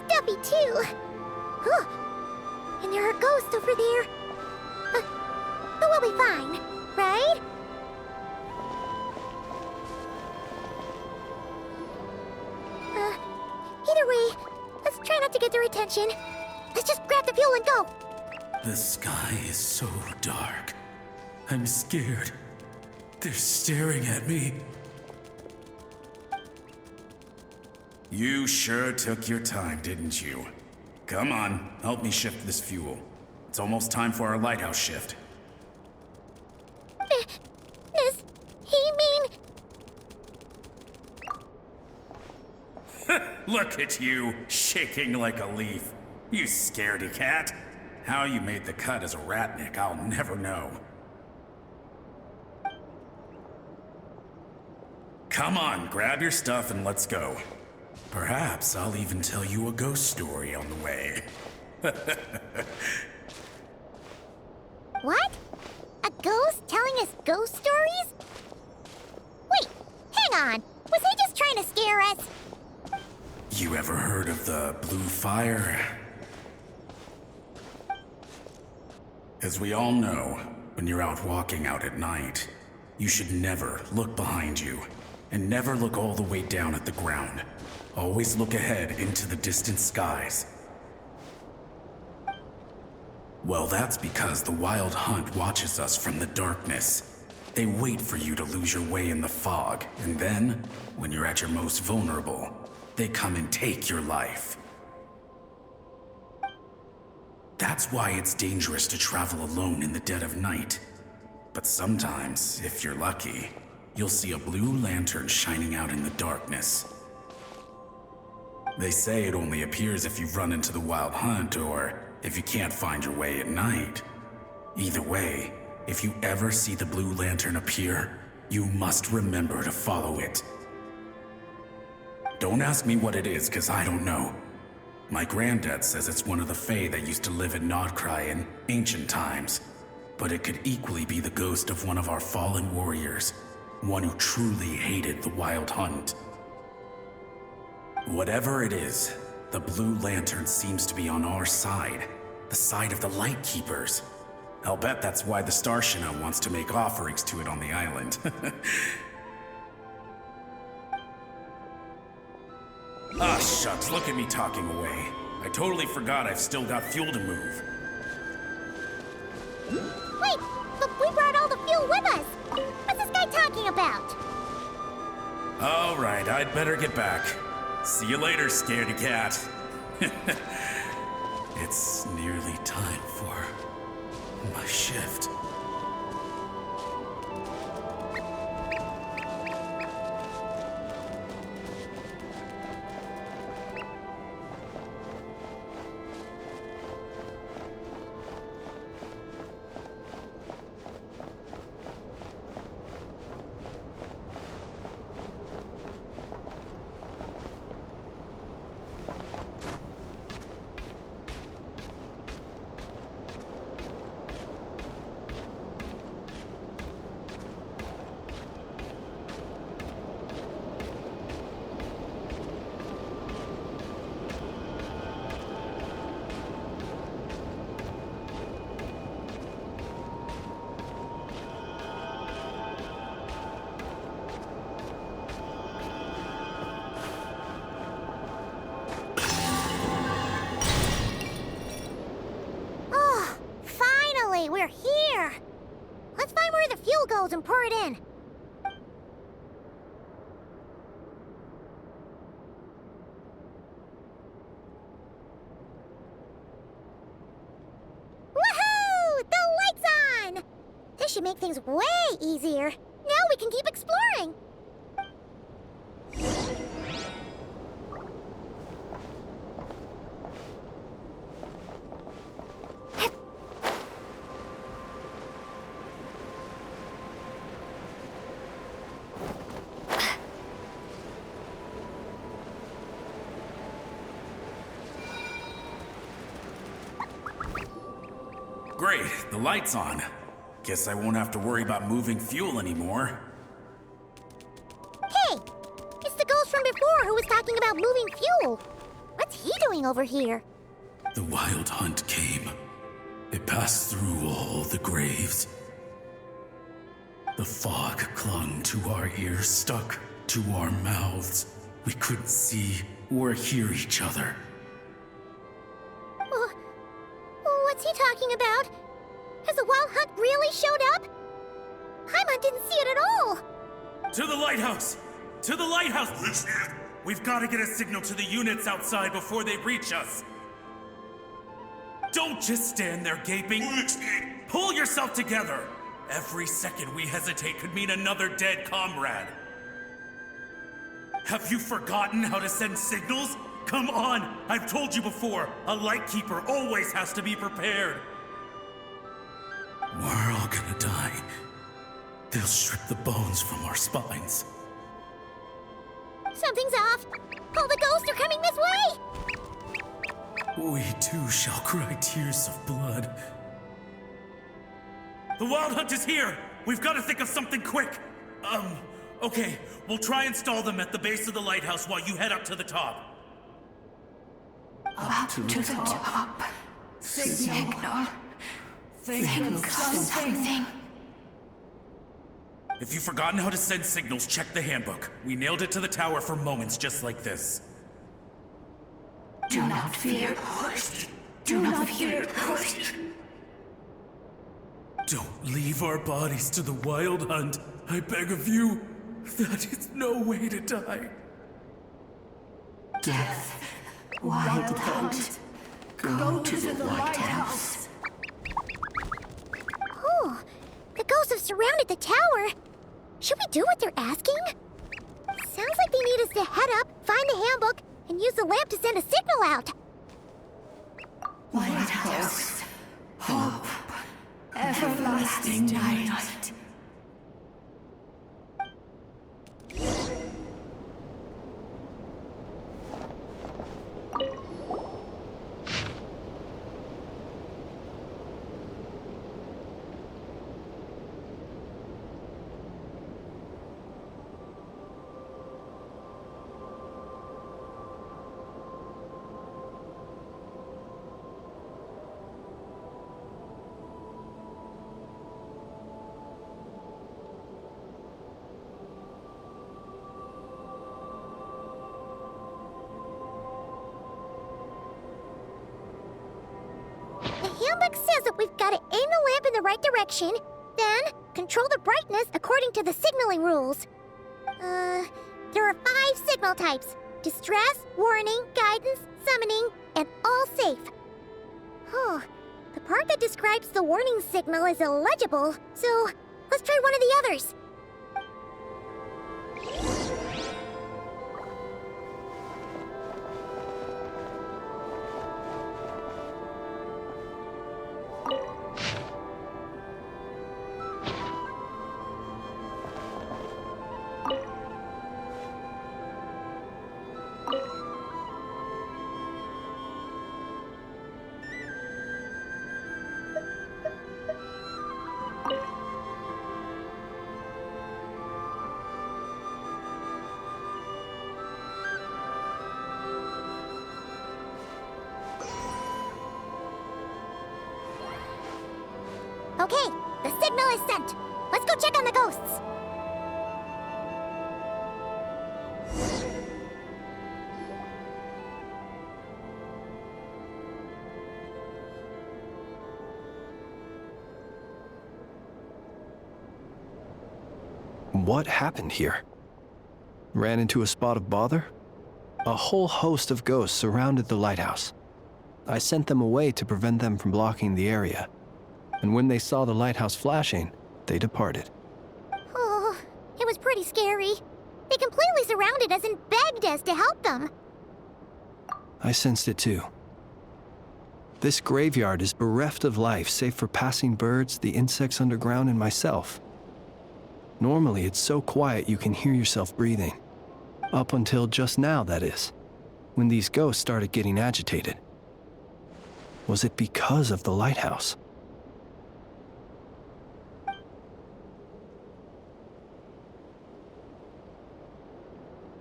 stuffy too. Huh. And there are ghosts over there. But we'll be fine, right? Either way, let's try not to get their attention. Let's just grab the fuel and go. The sky is so dark. I'm scared. They're staring at me. You sure took your time, didn't you? Come on, help me shift this fuel. It's almost time for our lighthouse shift. Does he mean... Look at you, shaking like a leaf. You scaredy cat. How you made the cut as a ratnik, I'll never know. Come on, grab your stuff and let's go. Perhaps I'll even tell you a ghost story on the way. What? A ghost telling us ghost stories? Wait, hang on. Was he just trying to scare us? You ever heard of the blue fire? As we all know, when you're out walking out at night, you should never look behind you, and never look all the way down at the ground. Always look ahead into the distant skies. Well, that's because the Wild Hunt watches us from the darkness. They wait for you to lose your way in the fog, and then, when you're at your most vulnerable, they come and take your life. That's why it's dangerous to travel alone in the dead of night. But sometimes, if you're lucky, you'll see a blue lantern shining out in the darkness. They say it only appears if you've run into the Wild Hunt or if you can't find your way at night. Either way, if you ever see the blue lantern appear, you must remember to follow it. Don't ask me what it is, 'cause I don't know. My granddad says it's one of the Fae that used to live in Nodcry in ancient times. But it could equally be the ghost of one of our fallen warriors, one who truly hated the Wild Hunt. Whatever it is, the blue lantern seems to be on our side, the side of the Light Keepers. I'll bet that's why the Starshina wants to make offerings to it on the island. Ah, shucks, look at me talking away. I totally forgot I've still got fuel to move. Wait, but we brought all the fuel with us. What's this guy talking about? All right, I'd better get back. See you later, scaredy cat. It's nearly time for my shift. We're here! Let's find where the fuel goes and pour it in. Woohoo! The light's on! This should make things way easier. Now we can keep exploring. Great, the light's on. Guess I won't have to worry about moving fuel anymore. Hey! It's the ghost from before who was talking about moving fuel. What's he doing over here? The wild hunt came. It passed through all the graves. The fog clung to our ears, stuck to our mouths. We couldn't see or hear each other. What's he talking about? Has the wild hunt really showed up? Paimon didn't see it at all! To the lighthouse! To the lighthouse! We've got to get a signal to the units outside before they reach us. Don't just stand there gaping. Pull yourself together. Every second we hesitate could mean another dead comrade. Have you forgotten how to send signals? Come on! I've told you before, a lightkeeper always has to be prepared. We're all gonna die. They'll strip the bones from our spines. Something's off! All the ghosts are coming this way! We too shall cry tears of blood. The wild hunt is here! We've got to think of something quick! Okay, we'll try and stall them at the base of the lighthouse while you head up to the top. Up to the top. Signal. Think of something. If you've forgotten how to send signals, check the handbook. We nailed it to the tower for moments just like this. Do not fear. Do not fear. Don't leave our bodies to the wild hunt. I beg of you. That is no way to die. Death. Wild hunt. Go to the lighthouse. Oh, the ghosts have surrounded the tower. Should we do what they're asking? Sounds like they need us to head up, find the handbook, and use the lamp to send a signal out. Lighthouse. Hope. Everlasting night. The handbook says that we've got to aim the lamp in the right direction, then control the brightness according to the signaling rules. There are 5 signal types: distress, warning, guidance, summoning, and all safe. Oh, the part that describes the warning signal is illegible, so let's try one of the others. Okay, the signal is sent. Let's go check on the ghosts. What happened here? Ran into a spot of bother? A whole host of ghosts surrounded the lighthouse. I sent them away to prevent them from blocking the area. And when they saw the lighthouse flashing, they departed. Oh, it was pretty scary. They completely surrounded us and begged us to help them. I sensed it too. This graveyard is bereft of life save for passing birds, the insects underground, and myself. Normally, it's so quiet you can hear yourself breathing. Up until just now, that is, when these ghosts started getting agitated. Was it because of the lighthouse?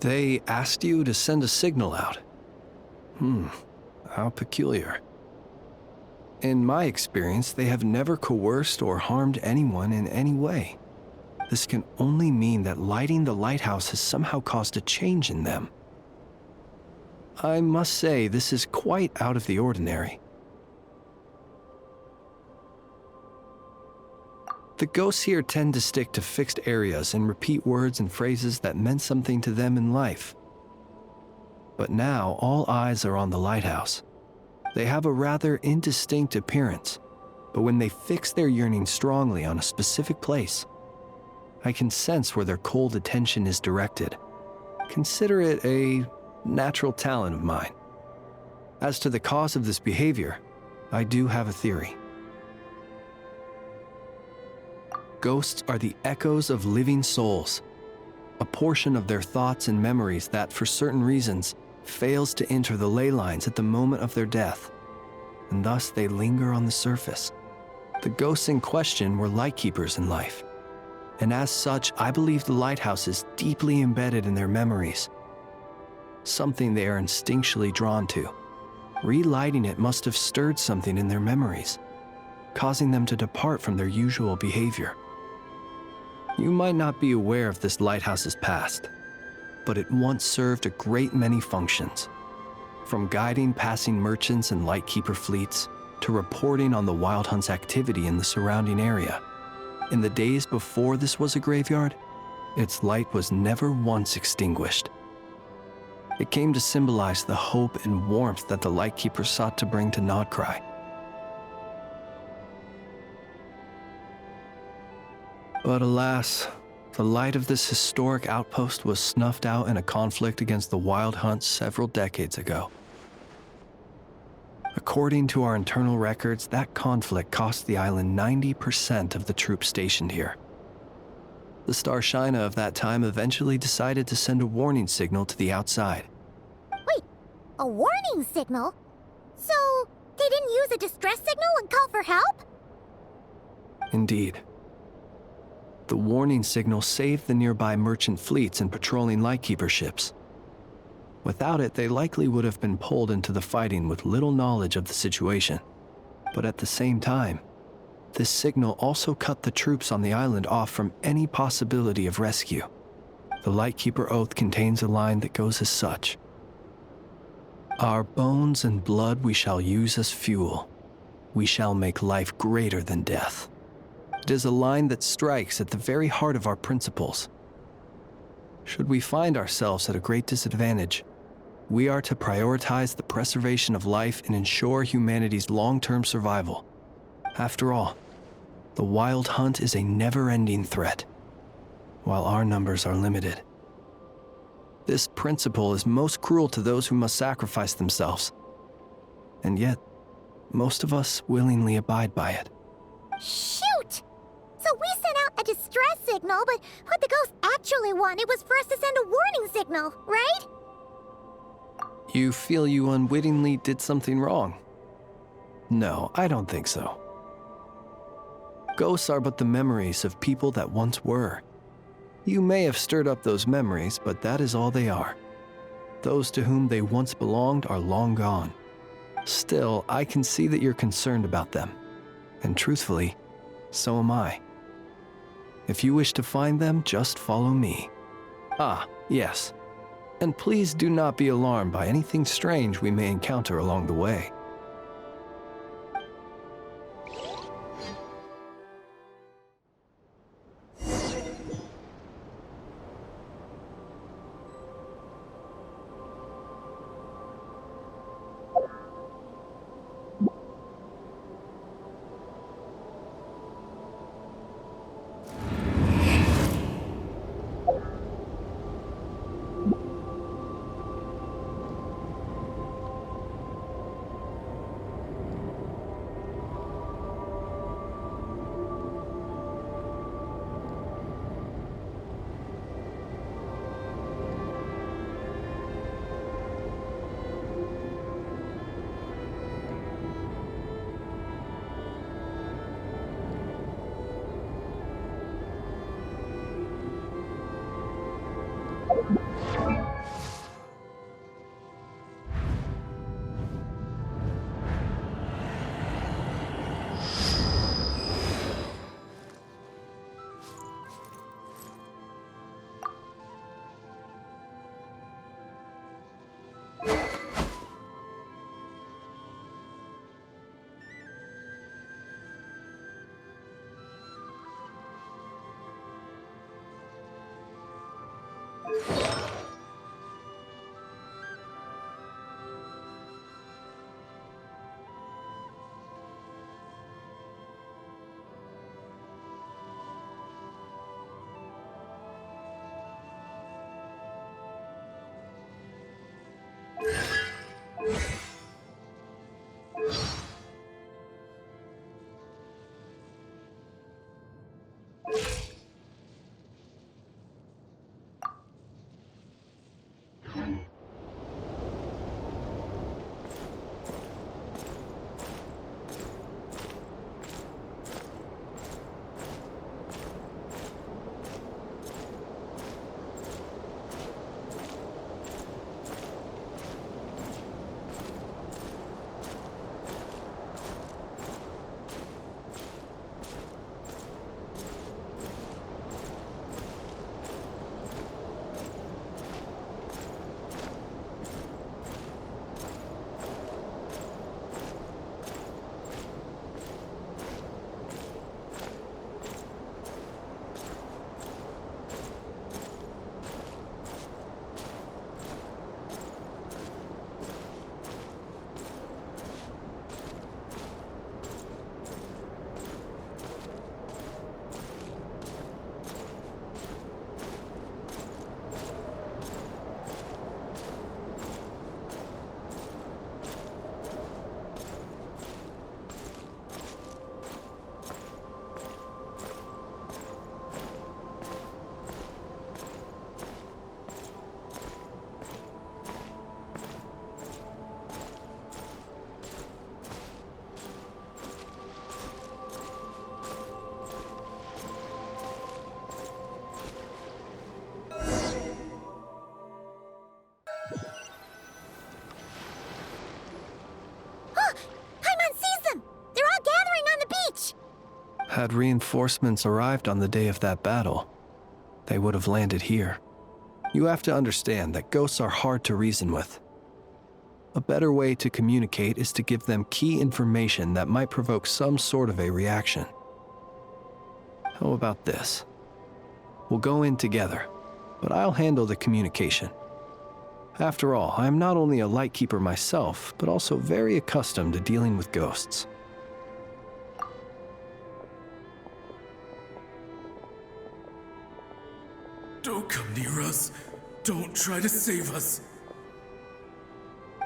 They asked you to send a signal out. How peculiar. In my experience, they have never coerced or harmed anyone in any way. This can only mean that lighting the lighthouse has somehow caused a change in them. I must say, this is quite out of the ordinary. The ghosts here tend to stick to fixed areas and repeat words and phrases that meant something to them in life. But now, all eyes are on the lighthouse. They have a rather indistinct appearance, but when they fix their yearning strongly on a specific place, I can sense where their cold attention is directed. Consider it a natural talent of mine. As to the cause of this behavior, I do have a theory. Ghosts are the echoes of living souls, a portion of their thoughts and memories that, for certain reasons, fails to enter the ley lines at the moment of their death, and thus they linger on the surface. The ghosts in question were lightkeepers in life, and as such, I believe the lighthouse is deeply embedded in their memories, something they are instinctually drawn to. Relighting it must have stirred something in their memories, causing them to depart from their usual behavior. You might not be aware of this lighthouse's past, but it once served a great many functions, from guiding passing merchants and lightkeeper fleets to reporting on the Wild Hunt's activity in the surrounding area. In the days before this was a graveyard, its light was never once extinguished. It came to symbolize the hope and warmth that the lightkeeper sought to bring to Nodcry. But alas, the light of this historic outpost was snuffed out in a conflict against the Wild Hunt several decades ago. According to our internal records, that conflict cost the island 90% of the troops stationed here. The Starshina of that time eventually decided to send a warning signal to the outside. Wait, a warning signal? So, they didn't use a distress signal and call for help? Indeed. The warning signal saved the nearby merchant fleets and patrolling lightkeeper ships. Without it, they likely would have been pulled into the fighting with little knowledge of the situation. But at the same time, this signal also cut the troops on the island off from any possibility of rescue. The Lightkeeper Oath contains a line that goes as such: "Our bones and blood we shall use as fuel. We shall make life greater than death." It is a line that strikes at the very heart of our principles. Should we find ourselves at a great disadvantage, we are to prioritize the preservation of life and ensure humanity's long-term survival. After all, the Wild Hunt is a never-ending threat, while our numbers are limited. This principle is most cruel to those who must sacrifice themselves, and yet, most of us willingly abide by it. Shoot! So we sent out a distress signal, but what the ghost actually wanted was for us to send a warning signal, right? You feel you unwittingly did something wrong? No, I don't think so. Ghosts are but the memories of people that once were. You may have stirred up those memories, but that is all they are. Those to whom they once belonged are long gone. Still, I can see that you're concerned about them. And truthfully, so am I. If you wish to find them, just follow me. Ah, yes. And please do not be alarmed by anything strange we may encounter along the way. Had reinforcements arrived on the day of that battle, they would have landed here. You have to understand that ghosts are hard to reason with. A better way to communicate is to give them key information that might provoke some sort of a reaction. How about this? We'll go in together, but I'll handle the communication. After all, I am not only a lightkeeper myself, but also very accustomed to dealing with ghosts. Don't come near us. Don't try to save us.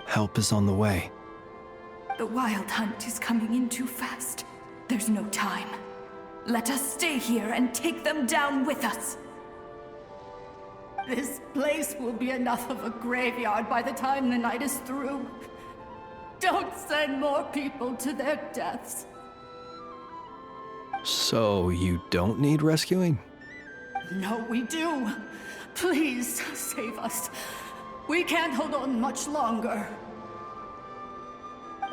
Help is on the way. The Wild Hunt is coming in too fast. There's no time. Let us stay here and take them down with us. This place will be enough of a graveyard by the time the night is through. Don't send more people to their deaths. So you don't need rescuing? No, we do. Please, save us. We can't hold on much longer.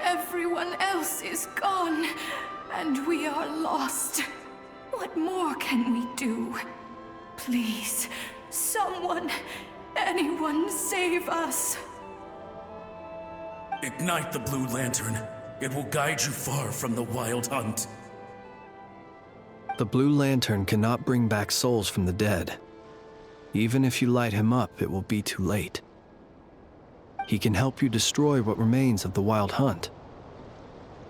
Everyone else is gone, and we are lost. What more can we do? Please, someone, anyone save us. Ignite the blue lantern. It will guide you far from the Wild Hunt. The blue lantern cannot bring back souls from the dead. Even if you light him up, it will be too late. He can help you destroy what remains of the Wild Hunt,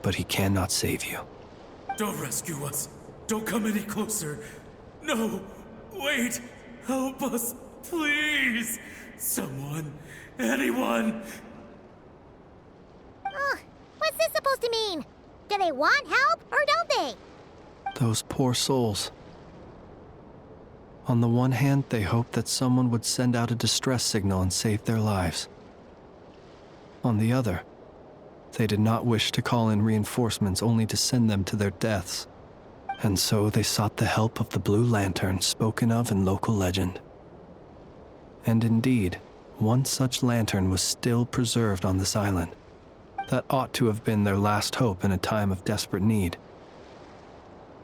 but he cannot save you. Don't rescue us. Don't come any closer. No, wait. Help us, please. Someone, anyone. What's this supposed to mean? Do they want help or don't they? Those poor souls. On the one hand, they hoped that someone would send out a distress signal and save their lives. On the other, they did not wish to call in reinforcements only to send them to their deaths. And so they sought the help of the Blue Lantern spoken of in local legend. And indeed, one such lantern was still preserved on this island. That ought to have been their last hope in a time of desperate need.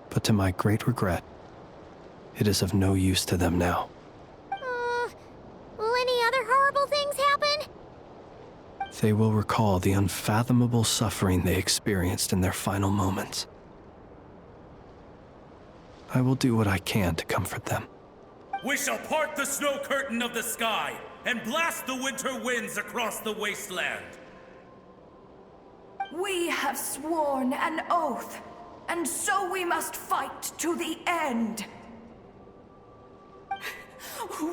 But to my great regret, it is of no use to them now. Will any other horrible things happen? They will recall the unfathomable suffering they experienced in their final moments. I will do what I can to comfort them. We shall part the snow curtain of the sky and blast the winter winds across the wasteland. We have sworn an oath, and so we must fight to the end.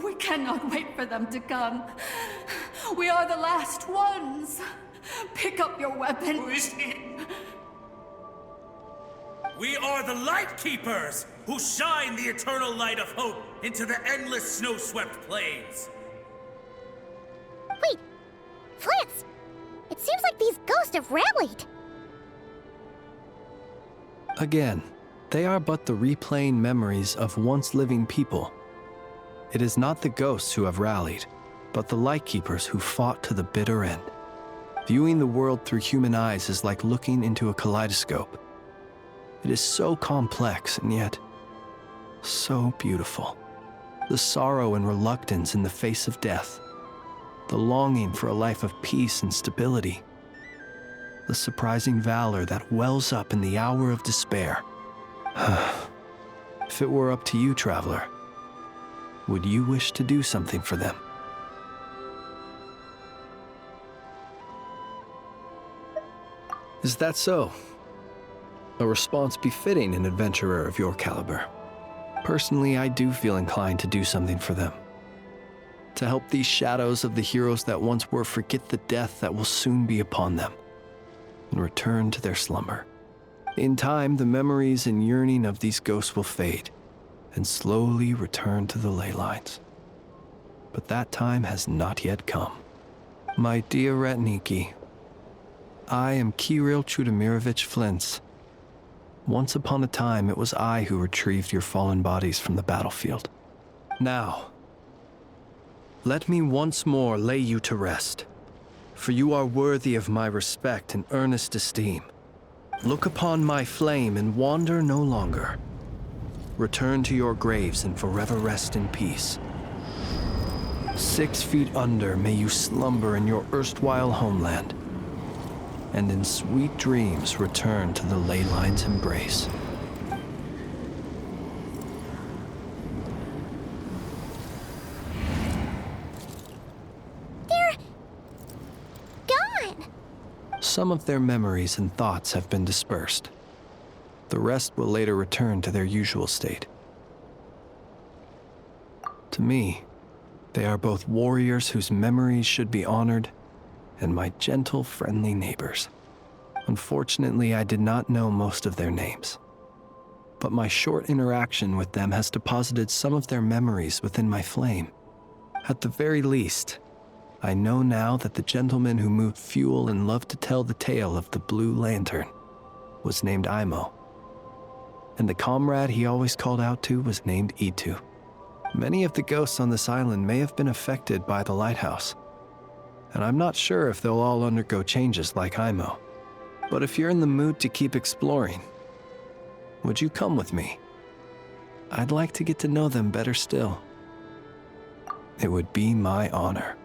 We cannot wait for them to come. We are the last ones. Pick up your weapon. We are the Light Keepers, who shine the eternal light of hope into the endless snow-swept plains. Wait, Flintz! It seems like these ghosts have rallied. Again, they are but the replaying memories of once living people. It is not the ghosts who have rallied, but the Lightkeepers who fought to the bitter end. Viewing the world through human eyes is like looking into a kaleidoscope. It is so complex and yet so beautiful. The sorrow and reluctance in the face of death. The longing for a life of peace and stability. The surprising valor that wells up in the hour of despair. If it were up to you, traveler, would you wish to do something for them? Is that so? A response befitting an adventurer of your caliber. Personally, I do feel inclined to do something for them. To help these shadows of the heroes that once were forget the death that will soon be upon them, and return to their slumber. In time, the memories and yearning of these ghosts will fade, and slowly return to the ley lines. But that time has not yet come. My dear Retniki, I am Kirill Chudamirovich Flintz. Once upon a time, it was I who retrieved your fallen bodies from the battlefield. Now, let me once more lay you to rest, for you are worthy of my respect and earnest esteem. Look upon my flame and wander no longer. Return to your graves and forever rest in peace. 6 feet under may you slumber in your erstwhile homeland, and in sweet dreams return to the ley line's embrace. They're gone. Some of their memories and thoughts have been dispersed. The rest will later return to their usual state. To me, they are both warriors whose memories should be honored, and my gentle, friendly neighbors. Unfortunately, I did not know most of their names, but my short interaction with them has deposited some of their memories within my flame. At the very least, I know now that the gentleman who moved fuel and loved to tell the tale of the Blue Lantern was named Imo, and the comrade he always called out to was named Itu. Many of the ghosts on this island may have been affected by the lighthouse, and I'm not sure if they'll all undergo changes like Imo. But if you're in the mood to keep exploring, would you come with me? I'd like to get to know them better still. It would be my honor.